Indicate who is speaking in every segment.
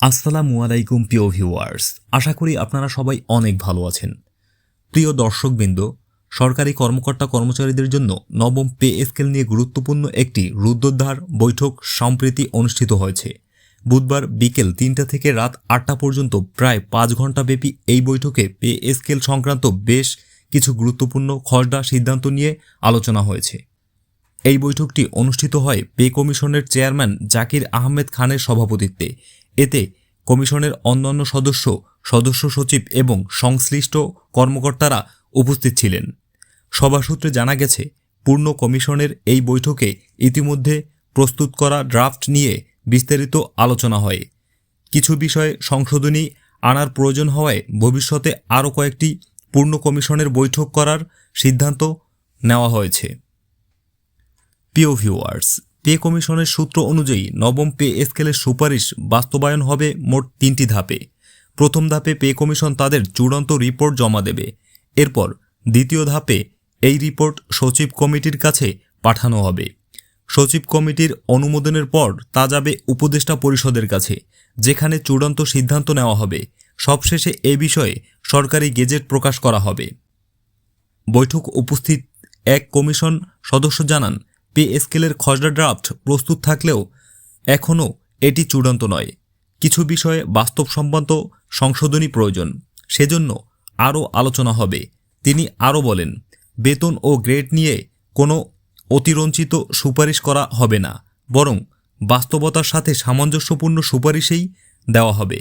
Speaker 1: আসসালামু আলাইকুম প্রিয় ভিউয়ার্স, আশা করি আপনারা সবাই অনেক ভালো আছেন। প্রিয় দর্শকবৃন্দ, সরকারি কর্মকর্তা কর্মচারীদের জন্য নবম পে স্কেল নিয়ে গুরুত্বপূর্ণ একটি রুদ্ধদ্বার বৈঠক সম্প্রতি অনুষ্ঠিত হয়েছে। বুধবার বিকেল ৩টা থেকে রাত ৮টা পর্যন্ত প্রায় ৫ ঘণ্টা ব্যাপী এই বৈঠকে পে স্কেল সংক্রান্ত বেশ কিছু গুরুত্বপূর্ণ খসড়া সিদ্ধান্ত নিয়ে আলোচনা হয়েছে। এই বৈঠকটি অনুষ্ঠিত হয় পে কমিশনের চেয়ারম্যান জাকির আহমেদ খানের সভাপতিত্বে। এতে কমিশনের অন্যান্য সদস্য, সদস্য সচিব এবং সংশ্লিষ্ট কর্মকর্তারা উপস্থিত ছিলেন। সভা সূত্রে জানা গেছে, পূর্ণ কমিশনের এই বৈঠকে ইতিমধ্যে প্রস্তুত করা ড্রাফট নিয়ে বিস্তারিত আলোচনা হয়। কিছু বিষয়ে সংশোধনী আনার প্রয়োজন হওয়ায় ভবিষ্যতে আরও কয়েকটি পূর্ণ কমিশনের বৈঠক করার সিদ্ধান্ত নেওয়া হয়েছে। প্রিয় ভিউয়ার্স, পে কমিশনের সূত্র অনুযায়ী নবম পে স্কেলের সুপারিশ বাস্তবায়ন হবে মোট 3টি ধাপে। প্রথম ধাপে পে কমিশন তাদের চূড়ান্ত রিপোর্ট জমা দেবে। এরপর দ্বিতীয় ধাপে এই রিপোর্ট সচিব কমিটির কাছে পাঠানো হবে। সচিব কমিটির অনুমোদনের পর তা যাবে উপদেষ্টা পরিষদের কাছে, যেখানে চূড়ান্ত সিদ্ধান্ত নেওয়া হবে। সবশেষে এ বিষয়ে সরকারি গেজেট প্রকাশ করা হবে। বৈঠক উপস্থিত এক কমিশন সদস্য জানান, পে স্কেলের খসড়া ড্রাফট প্রস্তুত থাকলেও এখনও এটি চূড়ান্ত নয়। কিছু বিষয়ে বাস্তবসম্মত সংশোধনী প্রয়োজন, সেজন্য আরও আলোচনা হবে। তিনি আরও বলেন, বেতন ও গ্রেড নিয়ে কোনো অতিরঞ্ছিত সুপারিশ করা হবে না, বরং বাস্তবতার সাথে সামঞ্জস্যপূর্ণ সুপারিশেই দেওয়া হবে।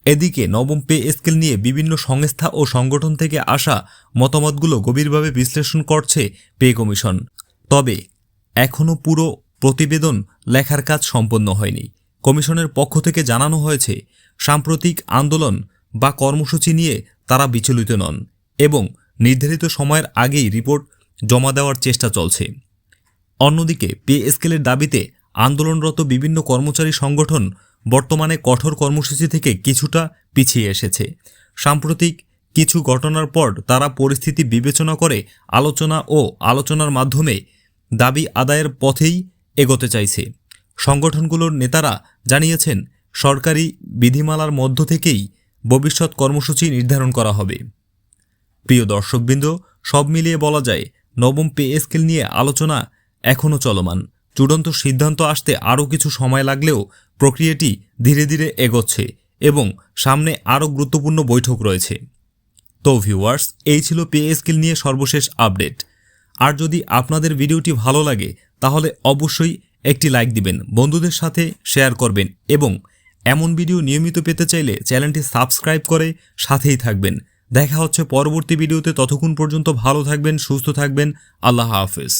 Speaker 1: এদিকে নবম পে স্কেল নিয়ে বিভিন্ন সংস্থা ও সংগঠন থেকে আসা মতামতগুলো গভীরভাবে বিশ্লেষণ করছে পে কমিশন। তবে এখনও পুরো প্রতিবেদন লেখার কাজ সম্পন্ন হয়নি। কমিশনের পক্ষ থেকে জানানো হয়েছে, সাম্প্রতিক আন্দোলন বা কর্মসূচি নিয়ে তারা বিচলিত নন এবং নির্ধারিত সময়ের আগেই রিপোর্ট জমা দেওয়ার চেষ্টা চলছে। অন্যদিকে পে স্কেলের দাবিতে আন্দোলনরত বিভিন্ন কর্মচারী সংগঠন বর্তমানে কঠোর কর্মসূচি থেকে কিছুটা পিছিয়ে এসেছে। সাম্প্রতিক কিছু ঘটনার পর তারা পরিস্থিতি বিবেচনা করে আলোচনার মাধ্যমে দাবি আদায়ের পথেই এগোতে চাইছে। সংগঠনগুলোর নেতারা জানিয়েছেন, সরকারি বিধিমালার মধ্য থেকেই ভবিষ্যৎ কর্মসূচি নির্ধারণ করা হবে। প্রিয় দর্শকবৃন্দ, সব মিলিয়ে বলা যায়, নবম পে স্কেল নিয়ে আলোচনা এখনও চলমান। চূড়ান্ত সিদ্ধান্ত আসতে আরও কিছু সময় লাগলেও প্রক্রিয়াটি ধীরে ধীরে এগোচ্ছে এবং সামনে আরও গুরুত্বপূর্ণ বৈঠক রয়েছে। তো ভিউয়ার্স, এই ছিল পে স্কেল নিয়ে সর্বশেষ আপডেট। আর যদি আপনাদের ভিডিওটি ভালো লাগে তাহলে অবশ্যই একটি লাইক দিবেন, বন্ধুদের সাথে শেয়ার করবেন এবং এমন ভিডিও নিয়মিত পেতে চাইলে চ্যানেলটি সাবস্ক্রাইব করে সাথেই থাকবেন। দেখা হচ্ছে পরবর্তী ভিডিওতে। ততক্ষণ পর্যন্ত ভালো থাকবেন, সুস্থ থাকবেন। আল্লাহ হাফেজ।